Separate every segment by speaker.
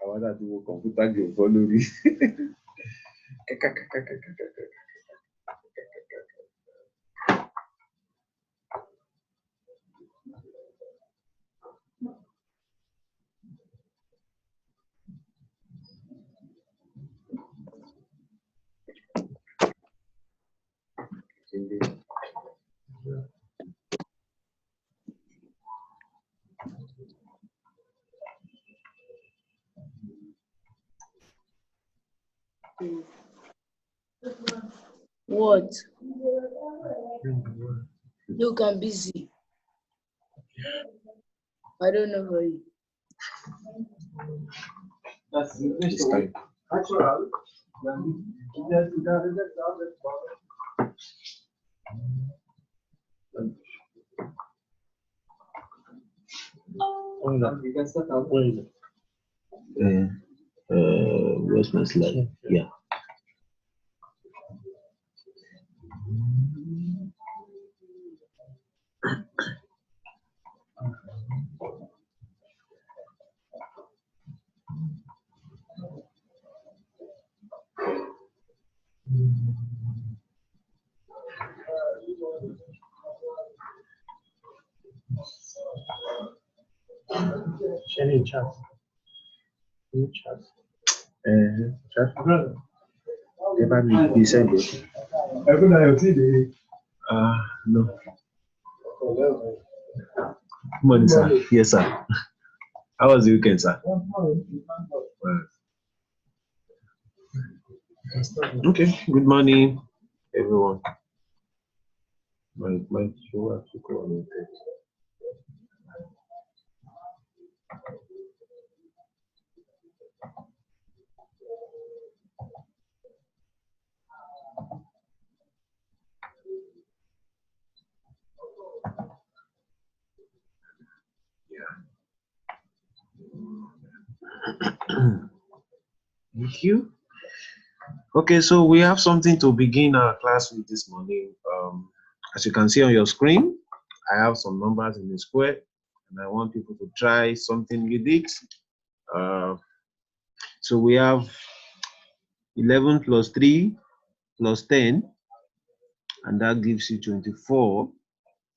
Speaker 1: Àwọn náà ti wo kọ̀ǹpútà jù fọ́ lórí.
Speaker 2: What? Look, I'm busy. I don't know for you.
Speaker 1: It's time.
Speaker 3: Where's my slide? Yeah.
Speaker 4: Sharing chat. Chat.
Speaker 1: Ẹ bá mi gbé sẹ́gbẹ̀ẹ́. No.
Speaker 3: Good morning, sir. Yes, sir. How was the weekend, sir? Okay. Good morning, everyone. My show has to go on the text. Thank you. Okay, so we have something to begin our class with this morning. As you can see on your screen, I have some numbers in the square, and I want people to try something with it. So we have 11 plus 3 plus 10, and that gives you 24.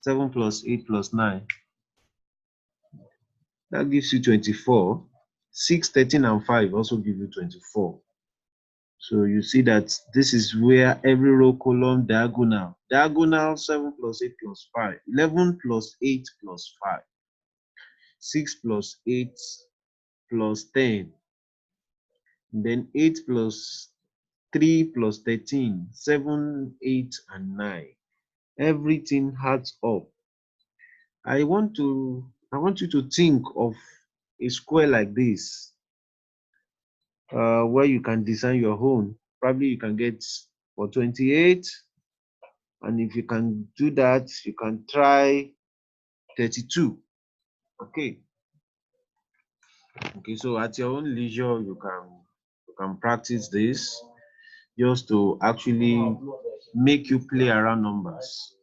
Speaker 3: 7 plus 8 plus 9. That gives you 24. 6, 13, and 5 also give you 24. So you see that this is where every row, column, diagonal. Diagonal 7 plus 8 plus 5. 11 plus 8 plus 5. 6 plus 8 plus 10. Then 8 plus 3 plus 13. 7, 8, and 9. Everything adds up. I want you to think of a square like this, where you can design your own. Probably you can get for 28, and if you can do that, you can try 32. Okay. Okay, so at your own leisure, you can practice this just to actually make you play around numbers.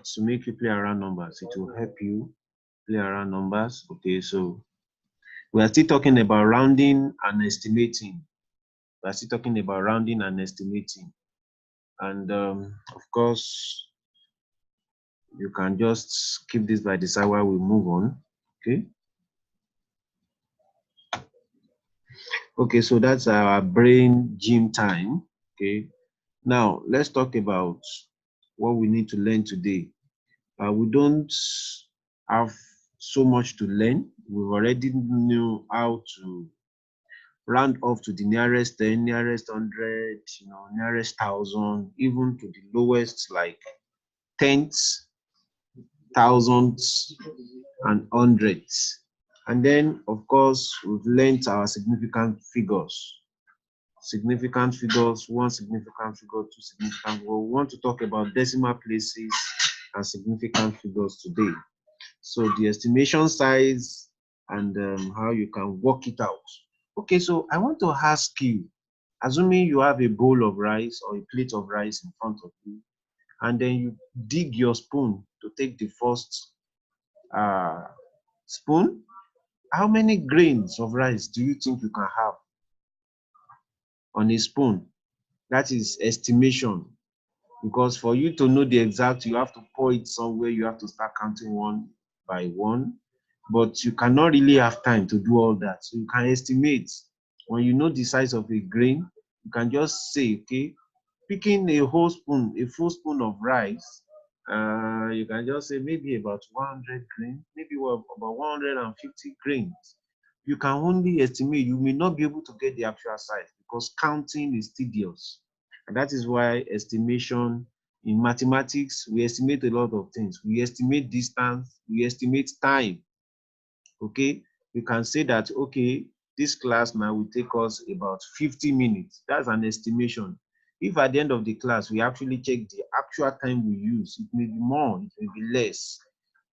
Speaker 3: To make you play around numbers, it will help you play around numbers. Okay, so we are still talking about rounding and estimating. We are still talking about rounding and estimating. And of course, you can just keep this by the side while we move on. Okay. Okay, so that's our brain gym time. Okay. Now let's talk about what we need to learn today. We don't have so much to learn. We've already knew how to round off to the nearest 10, nearest 100, nearest 1,000, even to the lowest, like tenths, thousands, and hundreds. And then, of course, we've learned our significant figures. Significant figures, one significant figure, two significant figures. We want to talk about decimal places and significant figures today. So the estimation size and how you can work it out. Okay, so I want to ask you, Assuming you have a bowl of rice or a plate of rice in front of you, and then you dig your spoon to take the first spoon, how many grains of rice do you think you can have on a spoon? That is estimation. Because for you to know the exact, you have to pour it somewhere, you have to start counting one by one. But you cannot really have time to do all that. So you can estimate. When you know the size of a grain, you can just say, okay, picking a whole spoon, a full spoon of rice, you can just say maybe about 100 grains, maybe about 150 grains. You can only estimate. You may not be able to get the actual size because counting is tedious. And that is why estimation in mathematics, we estimate a lot of things. We estimate distance, we estimate time. Okay, we can say that, okay, this class now will take us about 50 minutes. That's an estimation. If at the end of the class, we actually check the actual time we use, it may be more, it may be less,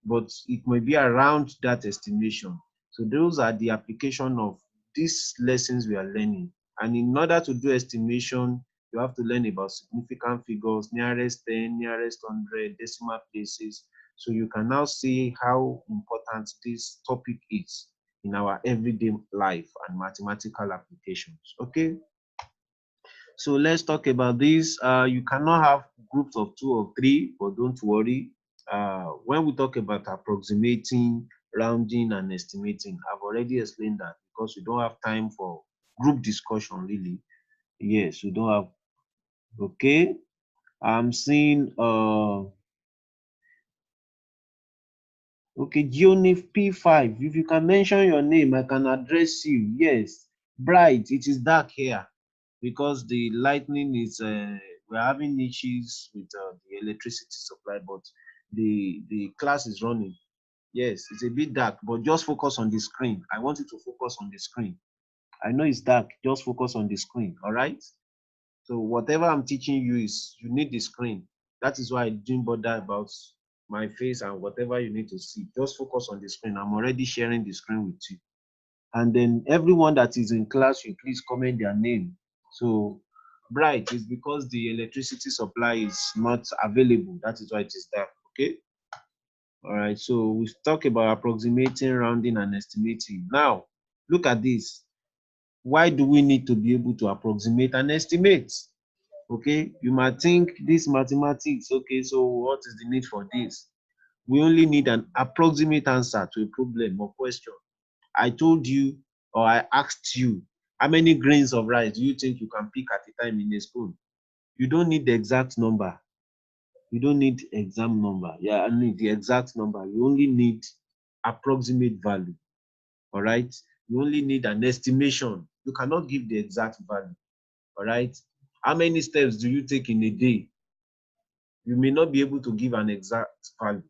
Speaker 3: but it may be around that estimation. So those are the application of these lessons we are learning. And in order to do estimation, you have to learn about significant figures, nearest 10, nearest 100, decimal places. So you can now see how important this topic is in our everyday life and mathematical applications. Okay. So let's talk about this. You cannot have groups of 2 or 3, but don't worry. When we talk about approximating, rounding, and estimating, I've already explained that because we don't have time for group discussion, really. Yes, we don't have. Okay. I'm seeing, okay, Geonif P5. If you can mention your name, I can address you. Yes. Bright, it is dark here because the lightning is, we're having issues with the electricity supply, but the class is running. Yes, it's a bit dark, but just focus on the screen. I want you to focus on the screen. I know it's dark, just focus on the screen, all right? So whatever I'm teaching you is, you need the screen. That is why I didn't bother about my face and whatever you need to see. Just focus on the screen. I'm already sharing the screen with you. And then everyone that is in class, you please comment their name. So bright is because the electricity supply is not available. That is why it is dark. Okay. All right. So we've talked about approximating, rounding, and estimating. Now, look at this. Why do we need to be able to approximate and estimate? Okay. You might think this mathematics. Okay. So what is the need for this? We only need an approximate answer to a problem or question. I told you, or I asked you, how many grains of rice do you think you can pick at a time in a spoon? You don't need the exact number. You don't need exact number. Yeah, I need the exact number. You only need approximate value. All right. You only need an estimation. You cannot give the exact value. All right. How many steps do you take in a day? You may not be able to give an exact value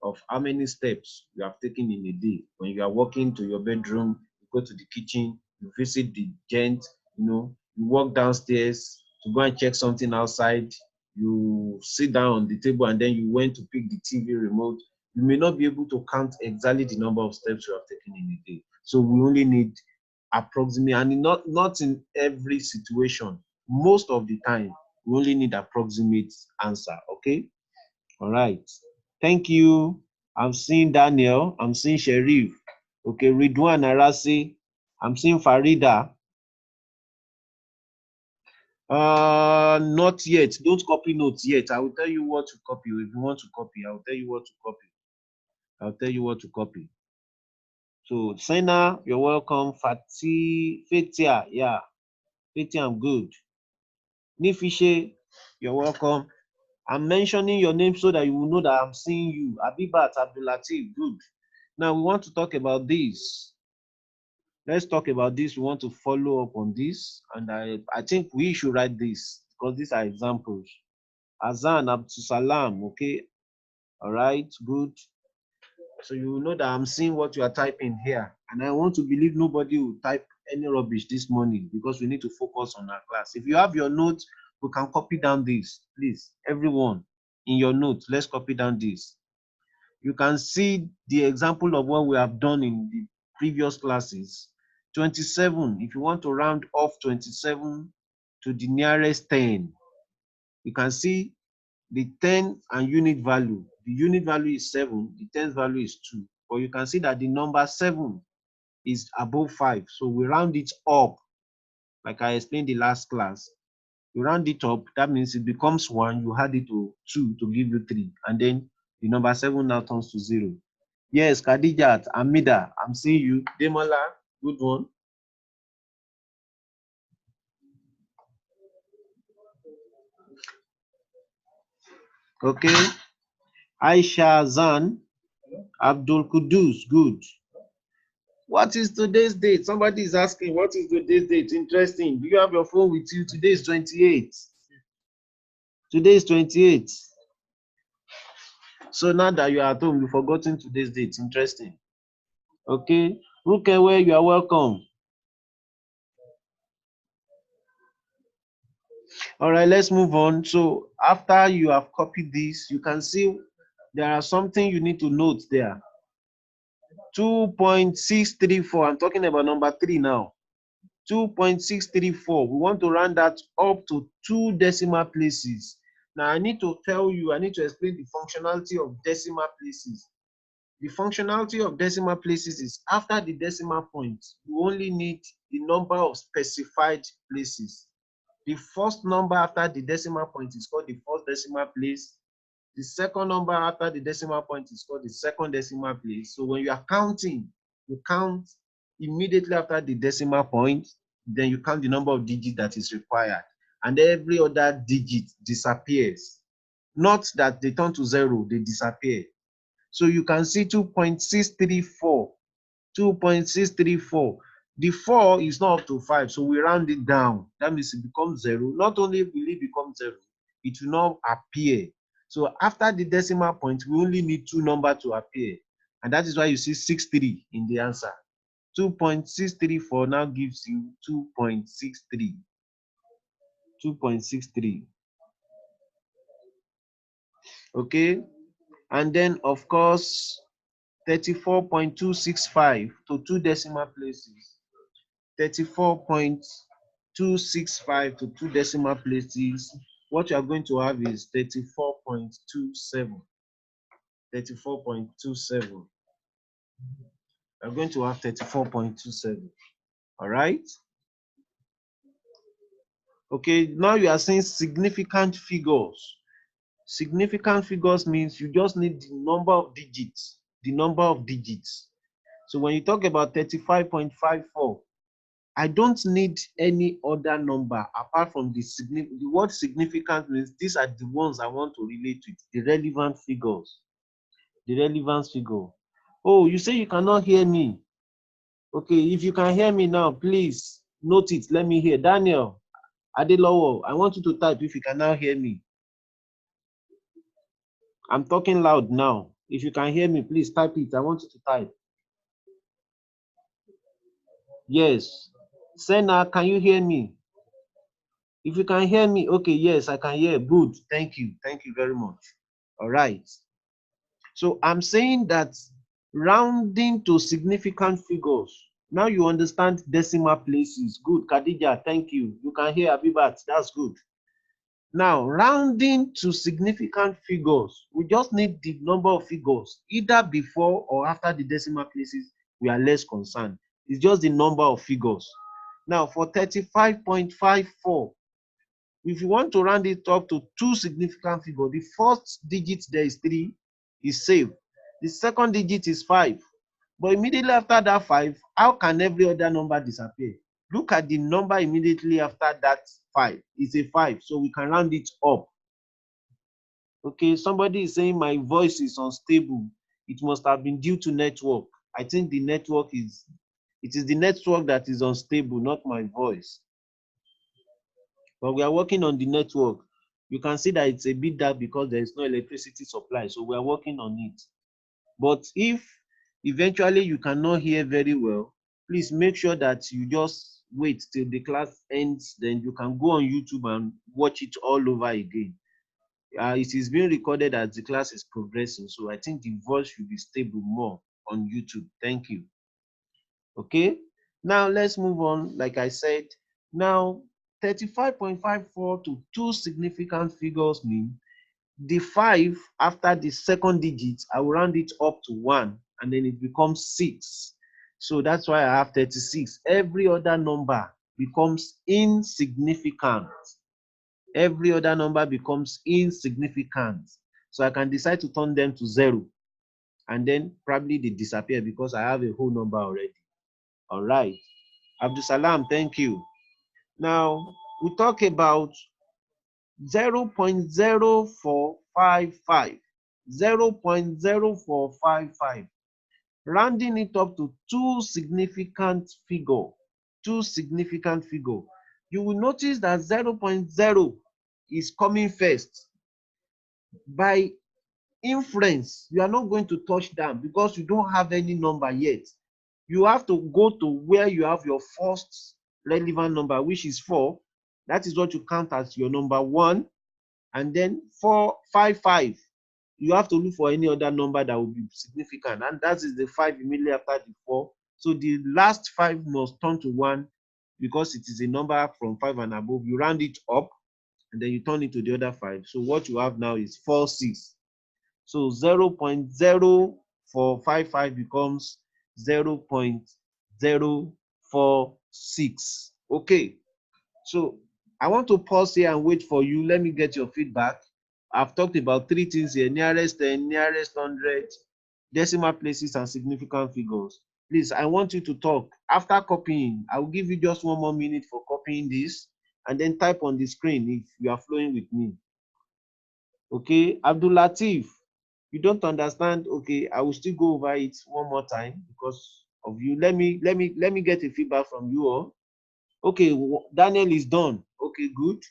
Speaker 3: of how many steps you have taken in a day. When you are walking to your bedroom, you go to the kitchen, you visit the gent, you walk downstairs to go and check something outside, you sit down on the table and then you went to pick the TV remote. You may not be able to count exactly the number of steps you have taken in a day. So we only need approximate, and not in every situation. Most of the time, we only need approximate answer. Okay. All right. Thank you. I'm seeing Daniel. I'm seeing Sherif. Okay, Ridwan Arasi. I'm seeing Farida. Not yet. Don't copy notes yet. I will tell you what to copy. If you want to copy, I will tell you what to copy. I'll tell you what to copy. So, Sena, you're welcome. Fatia, yeah. Fatia, I'm good. Nifishe, you're welcome. I'm mentioning your name so that you will know that I'm seeing you. Abibat Abdulatif, good. Now we want to talk about this. Let's talk about this. We want to follow up on this. And I think we should write this because these are examples. Azan Abdusalam, okay. All right, good. So you will know that I'm seeing what you are typing here. And I want to believe nobody will type any rubbish this morning because we need to focus on our class. If you have your notes, we can copy down this. Please, everyone, in your notes, let's copy down this. You can see the example of what we have done in the previous classes. 27, if you want to round off 27 to the nearest 10, you can see the 10 and unit value. The unit value is 7, the 10th value is 2. But you can see that the number 7 is above 5. So we round it up, like I explained the last class. You round it up, that means it becomes 1, you add it to 2 to give you 3. And then the number 7 now turns to 0. Yes, Khadijat, Amida, I'm seeing you. Demola, good one. Okay. Aisha Zan, Abdul Kudus, good. What is today's date? Somebody is asking, what is today's date? Interesting. Do you have your phone with you? Today is 28. Today is 28. So now that you are at home, you've forgotten today's date. Interesting. Okay. Rukewe, you are welcome. All right, let's move on. So after you have copied this, you can see there are something you need to note there. 2.634. I'm talking about number 3 now. 2.634. We want to round that up to 2 decimal places. Now I need to tell you, I need to explain the functionality of decimal places. The functionality of decimal places is after the decimal point, you only need the number of specified places. The first number after the decimal point is called the first decimal place. The second number after the decimal point is called the second decimal place. So when you are counting, you count immediately after the decimal point, then you count the number of digits that is required. And every other digit disappears. Not that they turn to 0, they disappear. So you can see 2.634. 2.634. The 4 is not up to 5, so we round it down. That means it becomes 0. Not only will it become 0, it will not appear. So after the decimal point, we only need 2 numbers to appear. And that is why you see 63 in the answer. 2.634 now gives you 2.63. 2.63. Okay? And then, of course, 34.265 to 2 decimal places. 34.265 to 2 decimal places. What you are going to have is 34.27. 34.27. You're going to have 34.27. All right? Okay, now you are saying significant figures. Significant figures means you just need the number of digits. The number of digits. So when you talk about 35.54, I don't need any other number apart from the word significant means these are the ones I want to relate with, the relevant figures. The relevant figure. Oh, you say you cannot hear me. Okay, if you can hear me now, please note it. Let me hear. Daniel Adelowo, I want you to type if you can now hear me. I'm talking loud now. If you can hear me, please type it. I want you to type. Yes. Senna, can you hear me? If you can hear me, okay, yes, I can hear. Good. Thank you. Thank you very much. All right. So I'm saying that rounding to significant figures. Now you understand decimal places. Good. Khadija, thank you. You can hear Abibat. That's good. Now, rounding to significant figures, we just need the number of figures, either before or after the decimal places, we are less concerned. It's just the number of figures. Now, for 35.54, if you want to round it up to 2 significant figures, the first digit there is 3, is saved. The second digit is 5. But immediately after that 5, how can every other number disappear? Look at the number immediately after that 5. It's a 5, so we can round it up. Okay, somebody is saying my voice is unstable. It must have been due to network. I think the network is, it is the network that is unstable, not my voice. But we are working on the network. You can see that it's a bit dark because there is no electricity supply, so we are working on it. But if eventually you cannot hear very well, please make sure that you just wait till the class ends, then you can go on YouTube and watch it all over again. It is being recorded as the class is progressing, so I think the voice should be stable more on YouTube. Thank you. Okay, Now let's move on. Like I said, now 35.54 to two significant figures mean the 5 after the second digit, I will round it up to 1 and then it becomes 6. So that's why I have 36. Every other number becomes insignificant. Every other number becomes insignificant. So I can decide to turn them to 0 and then probably they disappear because I have a whole number already. All right. Abdul Salam, thank you. Now, we talk about 0.0455. 0.0455. Rounding it up to two significant figure. Two significant figure. You will notice that 0.0 is coming first. By inference, you are not going to touch down because you don't have any number yet. You have to go to where you have your first relevant number, which is 4. That is what you count as your number 1. And then 455. You have to look for any other number that will be significant. And that is the 5 immediately after the 4. So the last 5 must turn to 1 because it is a number from 5 and above. You round it up and then you turn it to the other 5. So what you have now is 46. So 0.0455 becomes 0.046. Okay. So I want to pause here and wait for you. Let me get your feedback. I've talked about 3 things here: nearest 10, nearest 100, decimal places, and significant figures. Please, I want you to talk. After copying, I will give you just 1 more minute for copying this and then type on the screen if you are flowing with me. Okay, Abdul Latif, you don't understand? Okay, I will still go over it 1 more time because of you. Let me get a feedback from you all. Okay, Daniel is done. Okay, good.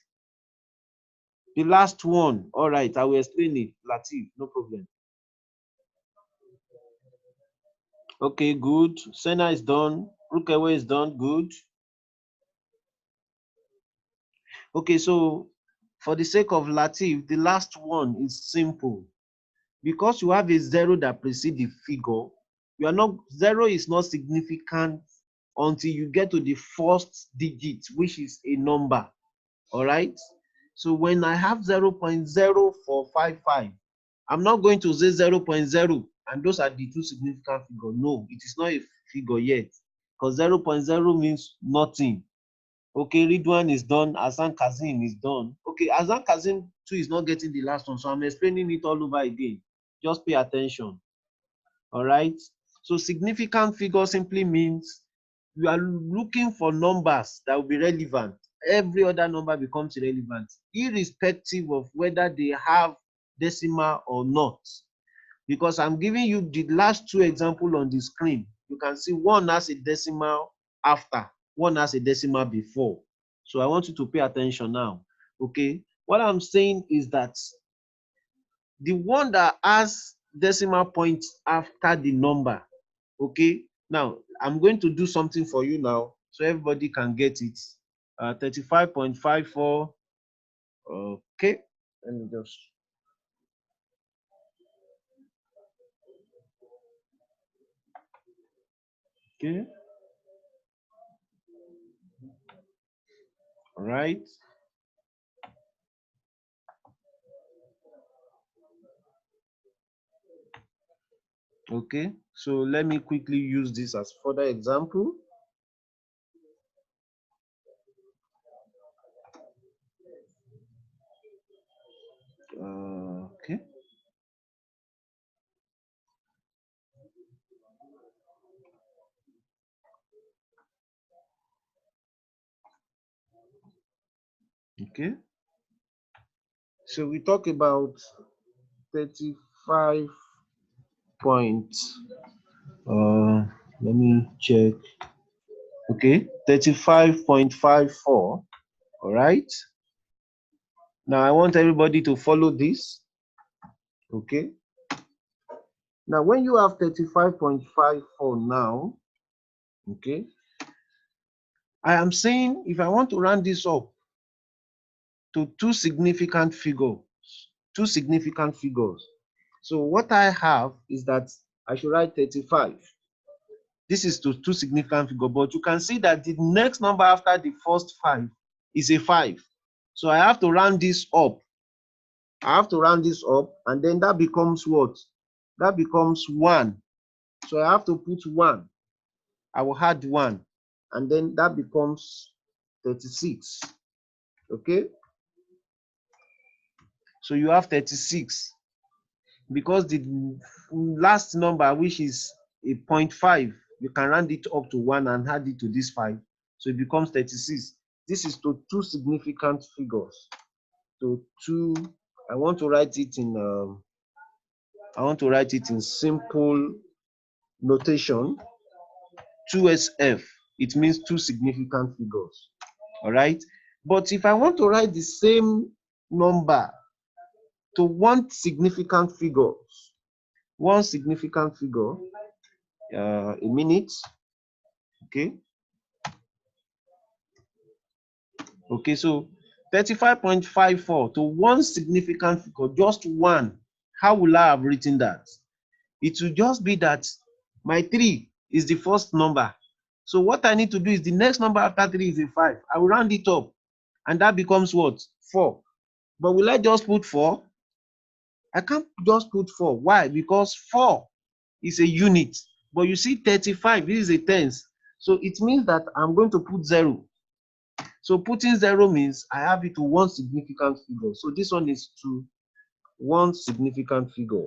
Speaker 3: The last one. All right, I will explain it. Latif, no problem. Okay, good. Senna is done. Rukewe is done. Good. Okay, so for the sake of Latif, the last one is simple. Because you have a 0 that precedes the figure, you are not 0 is not significant until you get to the first digit, which is a number. All right. So when I have 0.0455, I'm not going to say 0.0 and those are the two significant figures. No, it is not a figure yet because 0.0 means nothing. Okay, Ridwan is done. Hassan Kazim is done. Okay, Hassan Kazim too is not getting the last one, so I'm explaining it all over again. Just pay attention. All right. So significant figure simply means you are looking for numbers that will be relevant. Every other number becomes irrelevant, irrespective of whether they have decimal or not. Because I'm giving you the last 2 examples on the screen. You can see one has a decimal after, one has a decimal before. So I want you to pay attention now. Okay. What I'm saying is that the one that has decimal points after the number. Okay. Now I'm going to do something for you now so everybody can get it. 35.54. Okay. Let me just. Okay. All right. Okay. So let me quickly use this as further example. Okay. Okay. So we talk about 35 points. Let me check. Okay, 35.54. All right. Now I want everybody to follow this. Okay. Now when you have 35.54 now, okay, I am saying if I want to round this up to two significant figures. So what I have is that I should write 35. This is to two significant figure, but you can see that the next number after the first 5 is a 5. So I have to round this up. I have to round this up, and then that becomes what? That becomes 1. So I have to put 1. I will add 1, and then that becomes 36. Okay? So you have 36. Because the last number, which is a 0.5, you can round it up to 1 and add it to this 5. So it becomes 36. This is to two significant figures. To two, I want to write it in simple notation. 2SF. It means two significant figures. All right. But if I want to write the same number to one significant figure, a minute. Okay. Okay, so 35.54 to one significant figure, just one. How will I have written that? It will just be that my 3 is the first number. So what I need to do is the next number after 3 is a 5. I will round it up, and that becomes what? 4. But will I just put 4? I can't just put 4. Why? Because 4 is a unit. But you see 35, this is a tens. So it means that I'm going to put 0. So putting 0 means I have it to one significant figure. So this one is to one significant figure.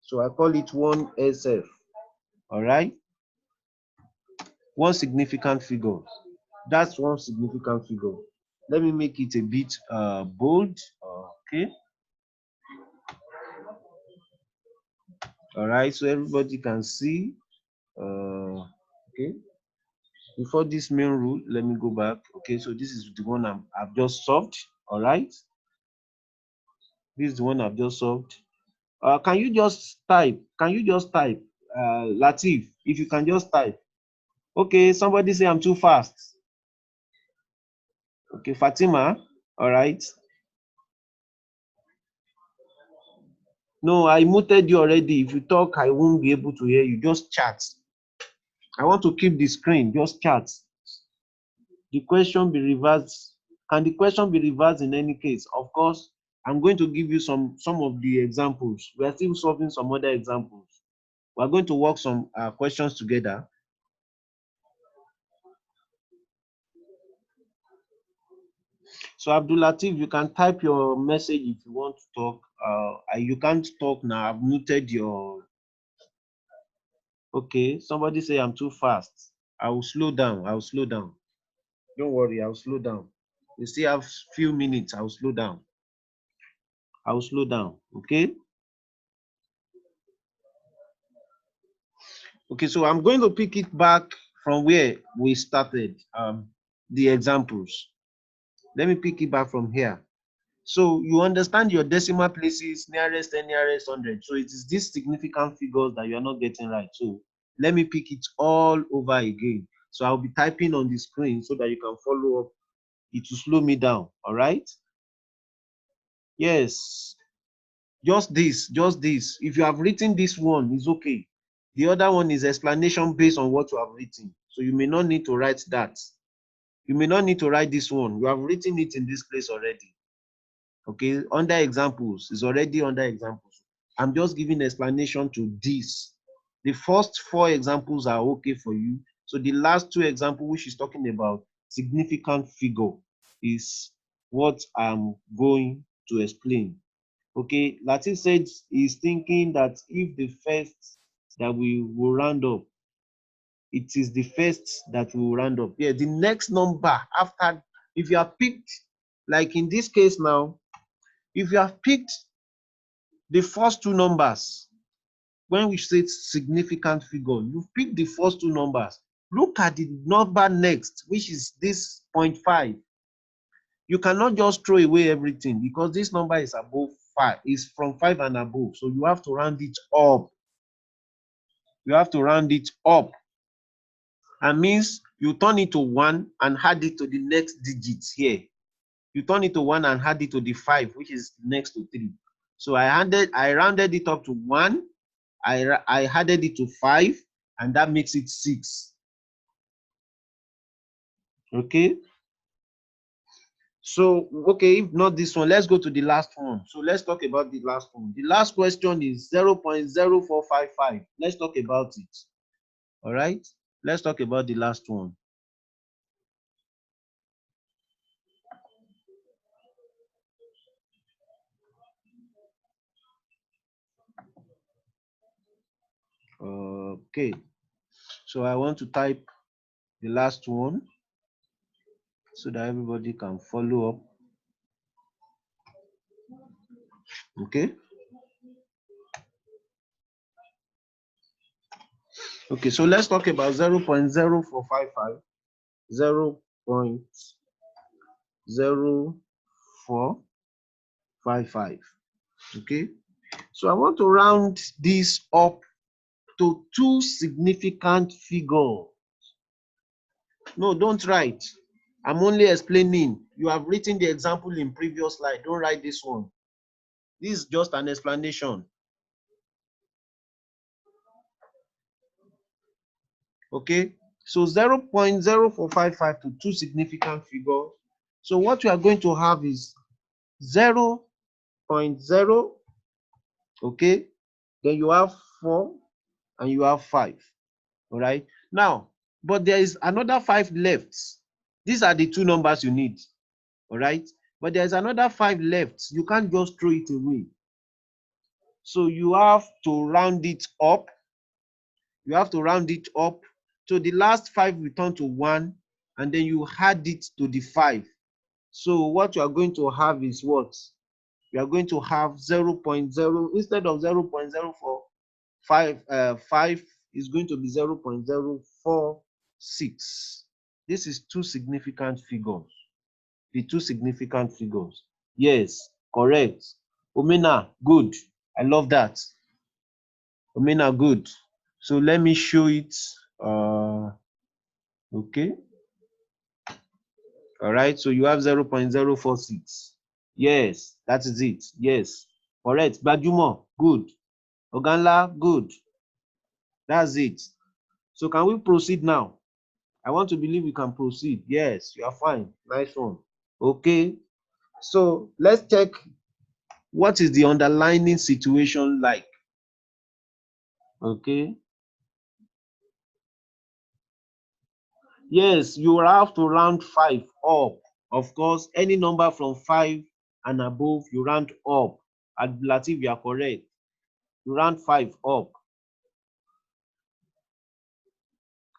Speaker 3: So I call it 1SF. All right? One significant figure. That's one significant figure. Let me make it a bit bold. Okay. All right, so everybody can see. Okay. Before this main rule, let me go back. Okay, so this is the one I've just solved. All right. This is the one I've just solved. Can you just type? Latif, if you can just type. Okay, somebody say I'm too fast. Okay, Fatima. All right. No, I muted you already. If you talk, I won't be able to hear you. Just chat. I want to keep the screen. Just chat. The question be reversed. Can the question be reversed in any case? Of course, I'm going to give you some of the examples. We are still solving some other examples. We are going to work some questions together. So Abdul Latif, you can type your message if you want to talk. You can't talk now. I've muted your. Okay, somebody say I'm too fast. I will slow down. Don't worry, I'll slow down. We still have few minutes. I'll slow down. Okay. Okay, so I'm going to pick it back from where we started, the examples. Let me pick it back from here. So you understand your decimal places, nearest and nearest 100. So it is these significant figures that you are not getting right. So let me pick it all over again. So I'll be typing on the screen so that you can follow up. It will slow me down. All right. Yes. Just this. If you have written this one, it's okay. The other one is explanation based on what you have written. So you may not need to write that. You may not need to write this one. You have written it in this place already. Okay, under examples, it's already under examples. I'm just giving explanation to this. The first 4 examples are okay for you. So the last 2 examples, which is talking about significant figure, is what I'm going to explain. Okay, Latif said he's thinking that if the first that we will round up, it is the first that we will round up. Yeah, the next number after, if you have picked, like in this case now, if you have picked the first 2 numbers, when we say significant figure, you've picked the first 2 numbers. Look at the number next, which is this 0.5. You cannot just throw away everything because this number is above 5, is from 5 and above. So you have to round it up. That means you turn it to 1 and add it to the next digits here. You turn it to 1 and add it to the 5, which is next to 3. So I rounded it up to 1. I added it to 5, and that makes it 6. Okay. So, okay, if not this one, let's go to the last one. So let's talk about the last one. The last question is 0.0455. Let's talk about it. All right. Let's talk about the last one. Okay. So I want to type the last one so that everybody can follow up. Okay. Okay, so let's talk about 0.0455, 0.0455. Okay, so I want to round this up to 2 significant figures. No, don't write. I'm only explaining. You have written the example in previous slide. Don't write this one. This is just an explanation. Okay, so 0.0455 to 2 significant figures. So what you are going to have is 0.0, okay, then you have 4 and you have 5. All right, now, but there is another 5 left. These are the 2 numbers you need. All right, but there's another 5 left. You can't just throw it away. So you have to round it up. You have to round it up. So the last 5 return to 1, and then you add it to the 5. So what you are going to have is what? You are going to have 0.0 instead of 0.045. 5 is going to be 0.046. This is 2 significant figures. The 2 significant figures. Yes, correct. Omena, good. I love that. Omena, good. So let me show it. Okay. All right. So you have 0.046. Yes, that is it. Yes. Correct. Bajumo, good. Oganla, good. That's it. So can we proceed now? I want to believe we can proceed. Yes, you are fine. Nice one. Okay. So let's check what is the underlying situation like. Okay. Yes, you will have to round 5 up. Of course, any number from 5 and above, you round up. At Latif, you are correct. You round 5 up.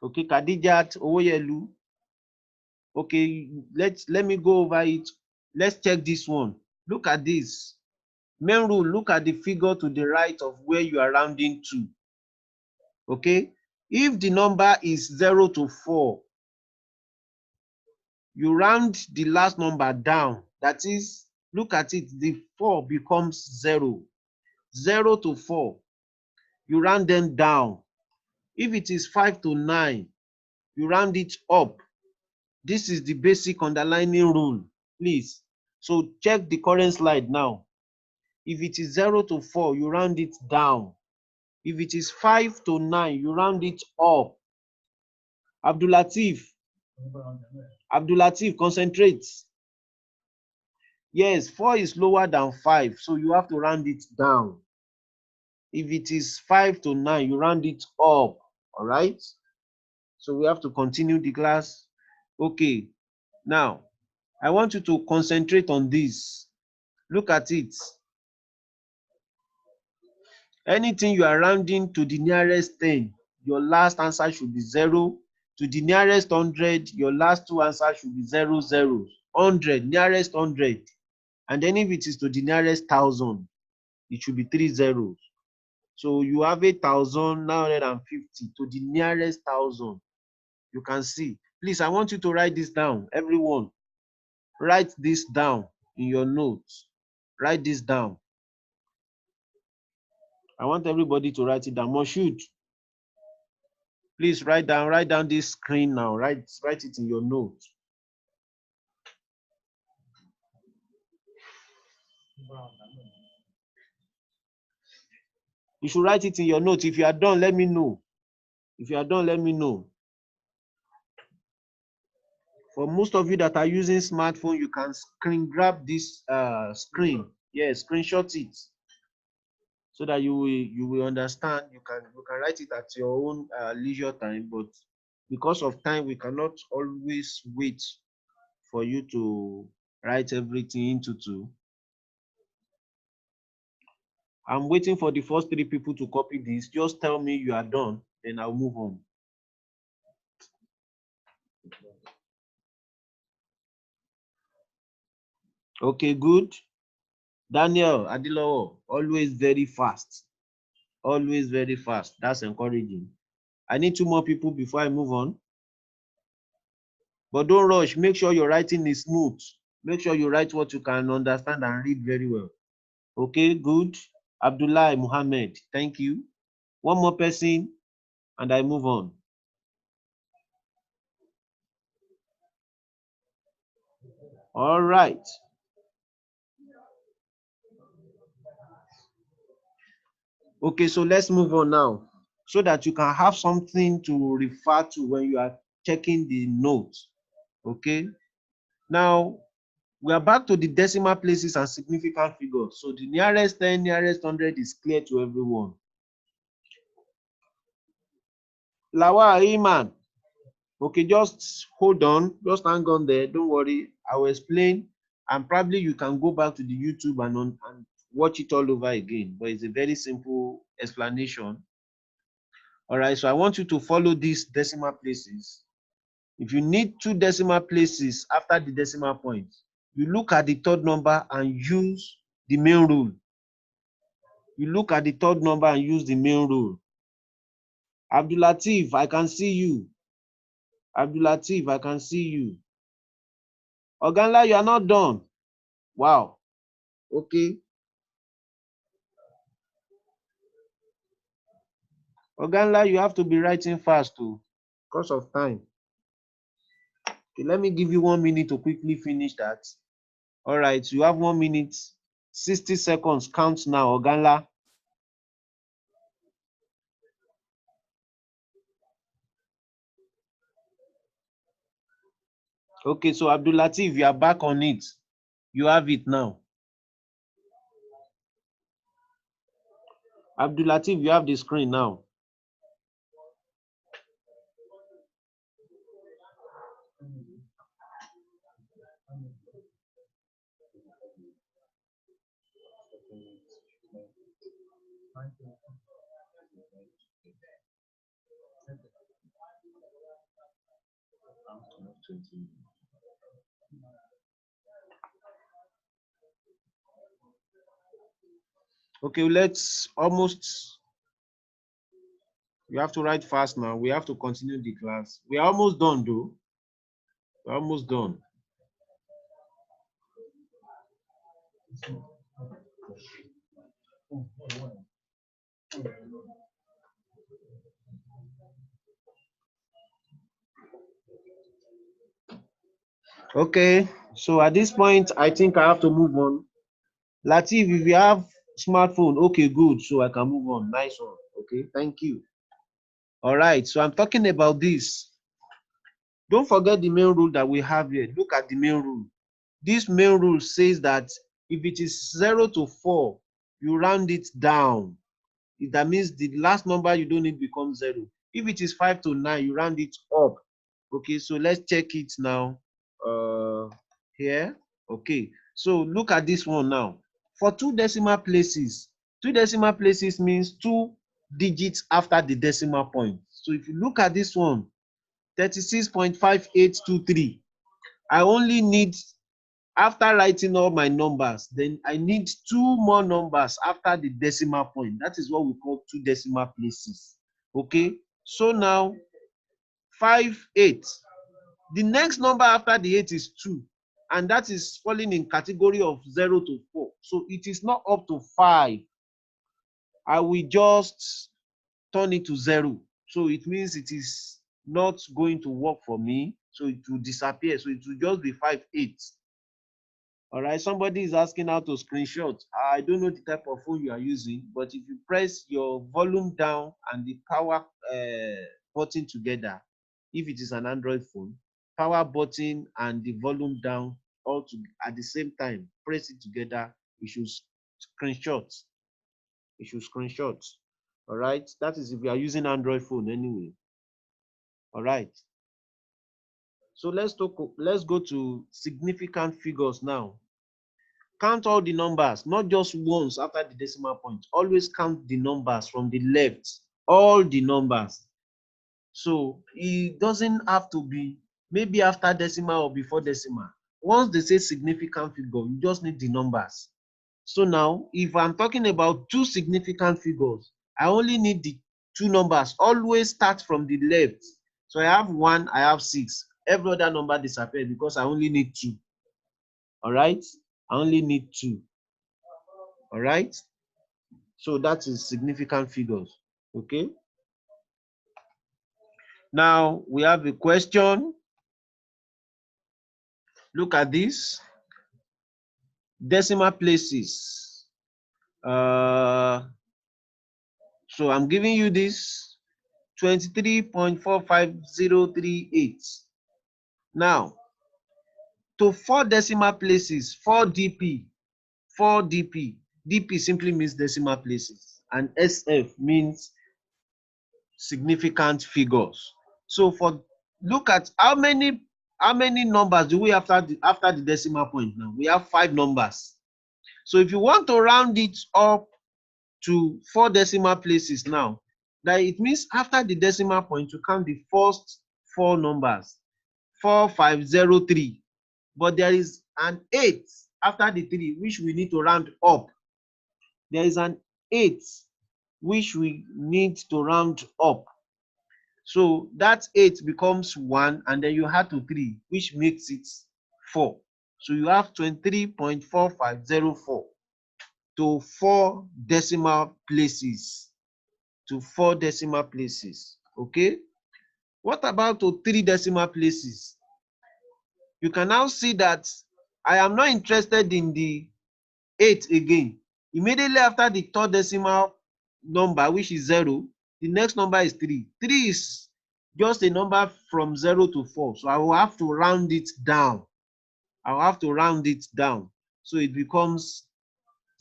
Speaker 3: Okay, Khadijat, Owoyelu. Okay, let me go over it. Let's check this one. Look at this. Main rule, look at the figure to the right of where you are rounding to. Okay, if the number is 0 to 4, you round the last number down. That is, look at it, the 4 becomes 0. 0 to 4, you round them down. If it is 5 to 9, you round it up. This is the basic underlining rule, please. So check the current slide now. If it is 0 to 4, you round it down. If it is 5 to 9, you round it up. Abdulatif, concentrate. Yes, 4 is lower than 5, so you have to round it down. If it is 5 to 9, you round it up. All right? So we have to continue the class. Okay. Now, I want you to concentrate on this. Look at it. Anything you are rounding to the nearest 10, your last answer should be 0. To the nearest 100, your last 2 answers should be 0, 0. 100, nearest 100. And then if it is to the nearest 1,000, it should be 3 zeros. So you have 8,950 to the nearest 1,000. You can see. Please, I want you to write this down. Everyone, write this down in your notes. Write this down. I want everybody to write it down. Moshood, please write down this screen now. Write it in your notes. You should write it in your notes. If you are done, let me know. If you are done, let me know. For most of you that are using smartphone, you can screen grab this screen. Yes, screenshot it so that you will understand. You can write it at your own leisure time, but because of time, we cannot always wait for you to write everything into two. I'm waiting for the first 3 people to copy this. Just tell me you are done, then I'll move on. Okay, good. Daniel Adilowo, always very fast. Always very fast. That's encouraging. I need 2 more people before I move on. But don't rush. Make sure your writing is smooth. Make sure you write what you can understand and read very well. Okay, good. Abdullah Muhammad, thank you. 1 more person and I move on. All right. Okay, so let's move on now so that you can have something to refer to when you are checking the notes. Okay. Now, we are back to the decimal places and significant figures. So the nearest 10, nearest 100 is clear to everyone. Lawa Iman. Okay, just hold on. Just hang on there. Don't worry. I will explain. And probably you can go back to the YouTube and watch it all over again. But it's a very simple explanation. All right, so I want you to follow these decimal places. If you need 2 decimal places after the decimal point, you look at the 3rd number and use the main rule. You look at the 3rd number and use the main rule. Abdulateef, I can see you. Abdulateef, I can see you. Oganla, you are not done. Wow. Okay. Oganla, you have to be writing fast too, because of time. Okay, let me give you 1 minute to quickly finish that. All right, you have 1 minute, 60 seconds. Count now, Oganla. Okay, so Abdulateef, you are back on it. You have it now. Abdulateef, you have the screen now. Okay, let's almost, you have to write fast now. We have to continue the class. We are almost done though. We're almost done. Okay, so at this point, I think I have to move on. Lateef, if you have smartphone, okay, good. So I can move on. Nice one. Okay, thank you. All right, so I'm talking about this. Don't forget the main rule that we have here. Look at the main rule. This main rule says that if it is 0 to 4, you round it down. That means the last number you don't need becomes 0. If it is 5 to 9, you round it up. Okay, so let's check it now. Here. Okay, so look at this one now. For 2 decimal places, 2 decimal places means 2 digits after the decimal point. So if you look at this one, 36.5823, I only need, after writing all my numbers, then I need 2 more numbers after the decimal point. That is what we call 2 decimal places. Okay, so now 58. The next number after the 8 is 2, and that is falling in category of 0 to 4. So it is not up to 5. I will just turn it to 0. So it means it is not going to work for me. So it will disappear. So it will just be 58. All right, somebody is asking how to screenshot. I don't know the type of phone you are using, but if you press your volume down and the power button together, if it is an Android phone, power button and the volume down all to at the same time, press it together, it should screenshot. It should screenshot. All right, that is if you are using Android phone anyway. All right. So let's go to significant figures now. Count all the numbers, not just once after the decimal point. Always count the numbers from the left, all the numbers. So it doesn't have to be maybe after decimal or before decimal. Once they say significant figure, you just need the numbers. So now, if I'm talking about two significant figures, I only need the two numbers. Always start from the left. So I have 1, I have 6. Every other number disappears because I only need 2. All right? I only need 2. All right? So that is significant figures. Okay? Now we have a question. Look at this. Decimal places. So I'm giving you this 23.45038. Now, to 4 decimal places, 4 DP, DP simply means decimal places, and SF means significant figures. So look at how many numbers do we have after the decimal point now? We have 5 numbers. So if you want to round it up to 4 decimal places now, that it means after the decimal point, you count the first 4 numbers, 4503. But there is an 8 after the 3, which we need to round up. There is an 8 which we need to round up. So that 8 becomes 1, and then you add to 3, which makes it 4. So you have 23.4504 to 4 decimal places. To 4 decimal places. Okay? What about to 3 decimal places? You can now see that I am not interested in the 8 again. Immediately after the 3rd decimal number, which is 0, the next number is 3. 3 is just a number from 0 to 4. So I will have to round it down. I will have to round it down. So it becomes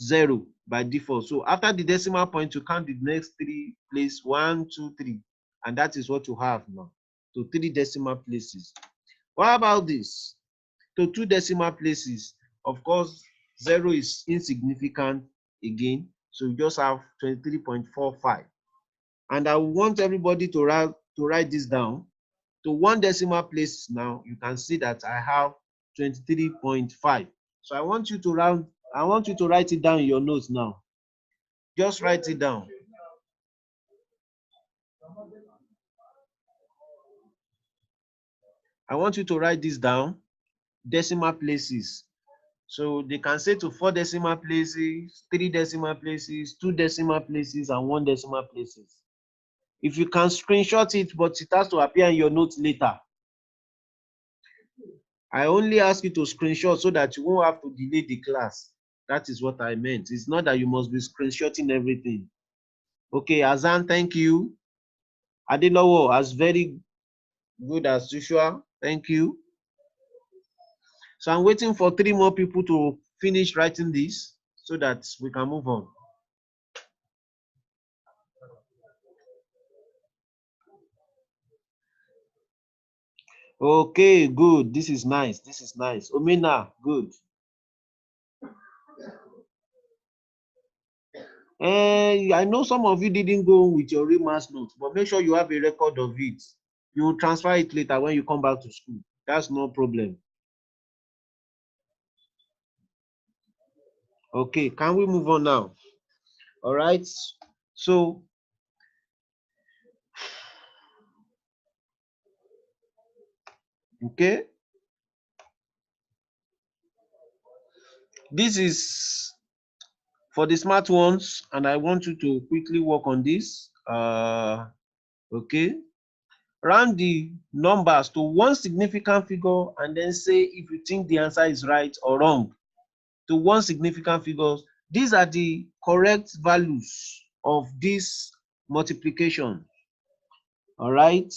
Speaker 3: 0 by default. So after the decimal point, you count the next 3 places, 1, 2, 3. And that is what you have now. To 3 decimal places. What about this? To 2 decimal places, of course, 0 is insignificant again. So you just have 23.45. And I want everybody to write this down. To 1 decimal place now, you can see that I have 23.5. So I want you to write it down in your notes now. Just write it down. I want you to write this down. Decimal places. So they can say to 4 decimal places, 3 decimal places, 2 decimal places, and 1 decimal places. If you can screenshot it, but it has to appear in your notes later. I only ask you to screenshot so that you won't have to delay the class. That is what I meant. It's not that you must be screenshotting everything. Okay, Azan, thank you. Adelowo, as very good as usual. Thank you. So I'm waiting for 3 more people to finish writing this so that we can move on. Okay, good. This is nice. This is nice. Omina, good. I know some of you didn't go with your remarks notes, but make sure you have a record of it. You will transfer it later when you come back to school. That's no problem. Okay, can we move on now? All right. So, okay. This is for the smart ones, and I want you to quickly work on this. Okay. Round the numbers to 1 significant figure and then say if you think the answer is right or wrong. To 1 significant figure. These are the correct values of this multiplication. All right.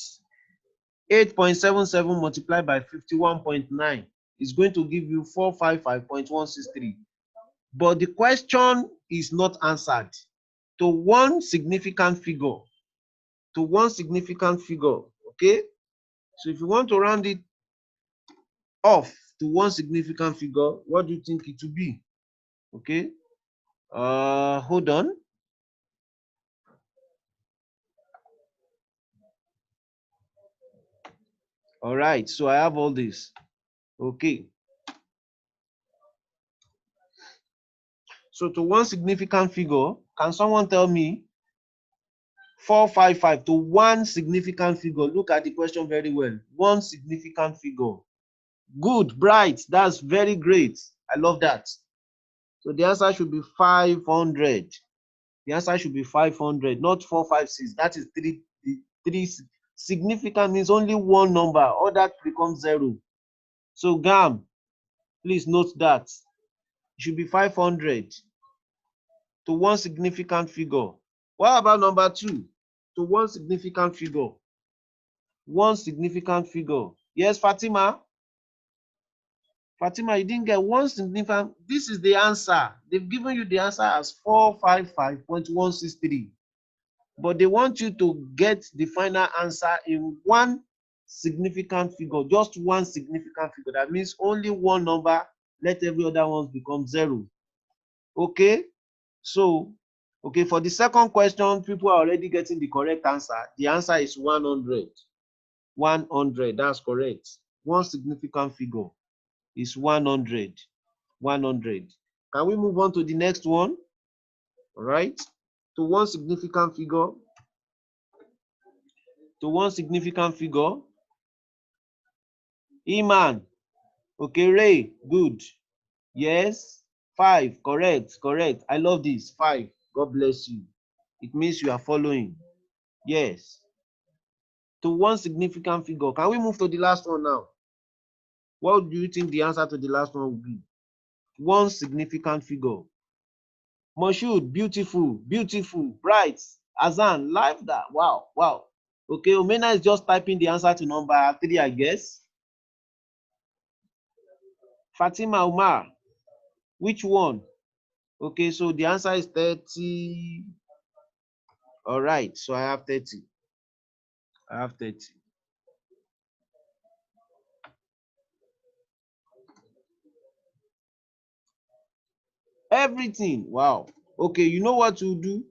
Speaker 3: 8.77 multiplied by 51.9 is going to give you 455.163. But the question is not answered. To one significant figure. To one significant figure. Okay. So if you want to round it off to one significant figure, what do you think it will be? Okay. Hold on. All right. So I have all this. Okay. So to one significant figure, can someone tell me 455 to one significant figure? Look at the question very well. One significant figure. Good, bright. That's very great. I love that. So the answer should be 500. The answer should be 500, not 456. That is three. Significant means only one number. All that becomes 0. So GAM, please note that. It should be 500 to one significant figure. What about number 2? To one significant figure. One significant figure. Yes, Fatima? Fatima, you didn't get one significant. This is the answer. They've given you the answer as 455.163. But they want you to get the final answer in one significant figure, just one significant figure. That means only one number, let every other one become 0. Okay? So, okay, for the second question, people are already getting the correct answer. The answer is 100. 100, that's correct. One significant figure is 100. 100. Can we move on to the next one? All right. To one significant figure. To one significant figure. Iman. Okay, Ray. Good. Yes. 5. Correct. Correct. I love this. 5. God bless you. It means you are following. Yes. To one significant figure. Can we move to the last one now? What do you think the answer to the last one will be? One significant figure. Moshood, beautiful, beautiful, bright. Azan, live that. Wow, wow. Okay, Omena is just typing the answer to number 3, I guess. Fatima Umar, which one? Okay, so the answer is 30. All right, so I have 30. I have 30. Everything. Wow. Okay, you know what to do?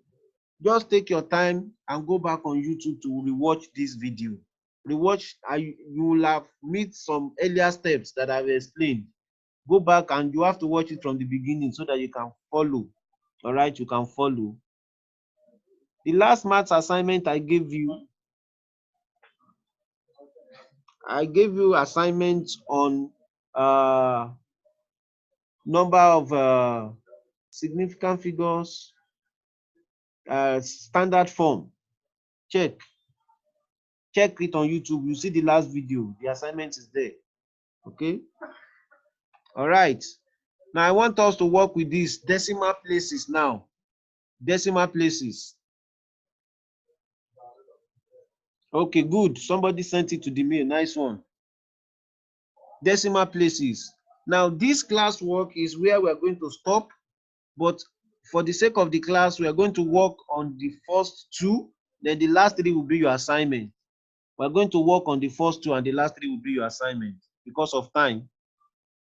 Speaker 3: Just take your time and go back on YouTube to rewatch this video. Rewatch, you will have met some earlier steps that I've explained. Go back and you have to watch it from the beginning so that you can follow. All right, you can follow. The last maths assignment I gave you assignments on number of significant figures, standard form. Check it on YouTube. You see the last video. The assignment is there. Okay. All right. Now I want us to work with these decimal places now. Decimal places. Okay, good. Somebody sent it to the mail. Nice one. Decimal places. Now, this classwork is where we're going to stop, but for the sake of the class, we are going to work on the first 2, then the last 3 will be your assignment. We're going to work on the first 2 and the last 3 will be your assignment. Because of time,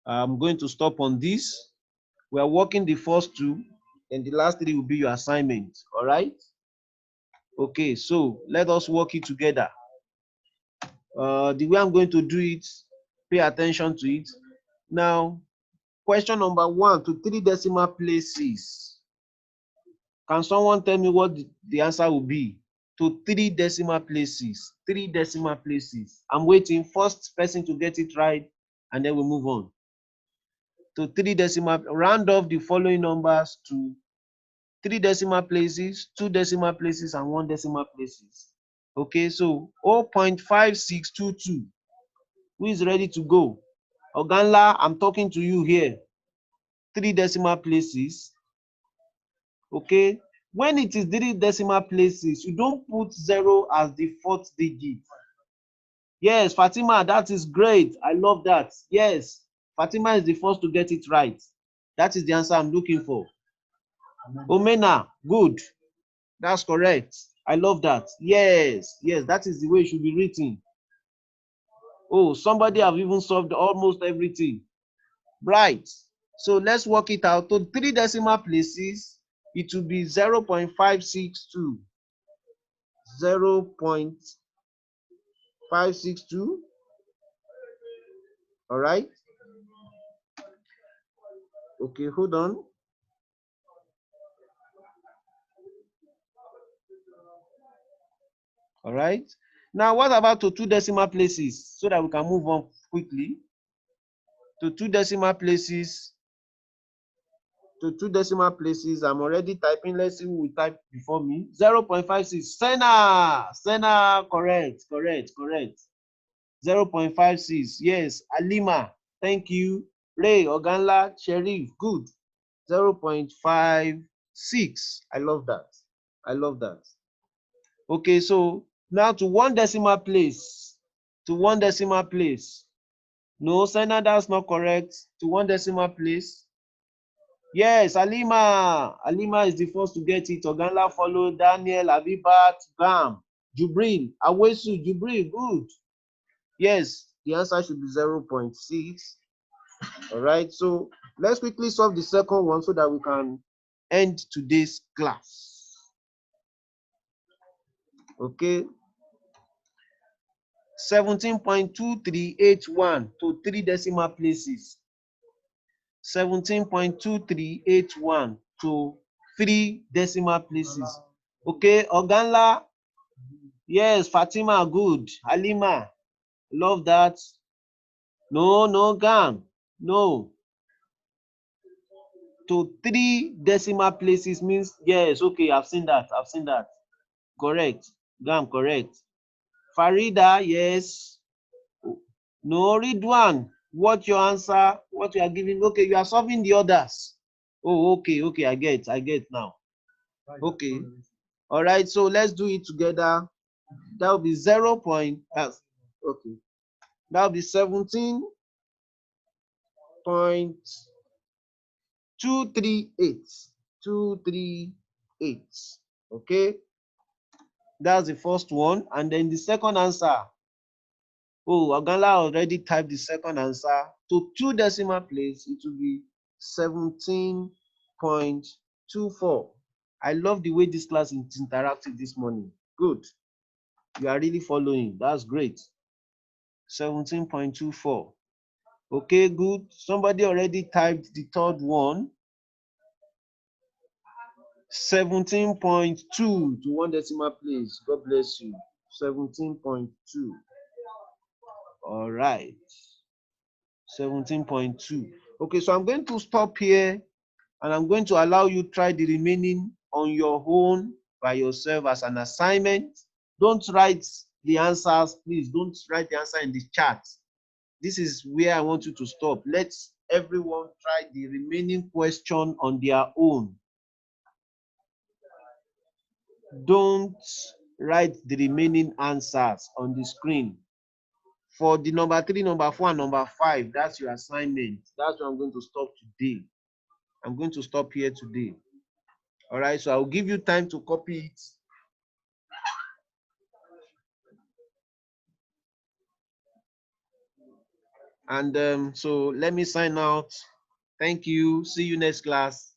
Speaker 3: I'm going to stop on this. We are working the first 2, and the last 3 will be your assignment. All right? Okay, so let us work it together. The way I'm going to do it, pay attention to it. Now, question number 1 to 3 decimal places. Can someone tell me what the answer will be? To 3 decimal places. 3 decimal places. I'm waiting. First person to get it right, and then we'll move on. To 3 decimal, round off the following numbers to 3 decimal places, 2 decimal places, and 1 decimal places. Okay, so 0.5622. Who is ready to go? Oganla, I'm talking to you here. 3 decimal places. Okay, When it is 3 decimal places, you don't put 0 as the 4th digit. Yes, Fatima, that is great. I love that. Yes, Fatima is the first to get it right. That is the answer I'm looking for. Omena, good. That's correct. I love that. Yes, yes, that is the way it should be written. Oh, somebody have even solved almost everything. Right. So let's work it out. To 3 decimal places, it will be 0.562. 0.562. All right. Okay, hold on. All right. Now, what about to 2 decimal places so that we can move on quickly? To 2 decimal places. To 2 decimal places, I'm already typing. Let's see who will type before me. 0.56. Senna, correct. 0.56. Yes, Alima, thank you. Ray, Oganla, Sheriff, good. 0.56. I love that. Okay, so now to 1 decimal place. To 1 decimal place. No, Senna, that's not correct. To 1 decimal place. Yes, Alima. Alima is the first to get it. Oganla followed. Daniel, Abibat, Bam, Jubril, Awesu, Jubril, good. Yes, the answer should be 0.6. All right, so let's quickly solve the second one so that we can end today's class. Okay. 17.2381 to 3 decimal places. 17.2381 to 3 decimal places. Okay, Oganla. Yes, Fatima, good. Halima, love that. No, Gam. No. To 3 decimal places means, yes, okay, I've seen that. Correct. Gam, correct. Farida, yes. No, Ridwan, what your answer? What you are giving? Okay, you are solving the others. Oh, okay, I get now. Okay. All right, so let's do it together. That will be 0. Okay. That will be 17.238. 238. Okay. That's the first one. And then the second answer. Oh, Oganla already typed the second answer. To 2 decimal places, it will be 17.24. I love the way this class is interactive this morning. Good. You are really following. That's great. 17.24. Okay, good. Somebody already typed the third one. 17.2 to 1 decimal place. God bless you. 17.2. All right. 17.2. Okay, so I'm going to stop here and I'm going to allow you try the remaining on your own by yourself as an assignment. Don't write the answers, please. Don't write the answer in the chat. This is where I want you to stop. Let everyone try the remaining question on their own. Don't write the remaining answers on the screen. For the number 3, number 4, and number 5, that's your assignment. That's where I'm going to stop today. I'm going to stop here today. All right, so I'll give you time to copy it. And so let me sign out. Thank you. See you next class.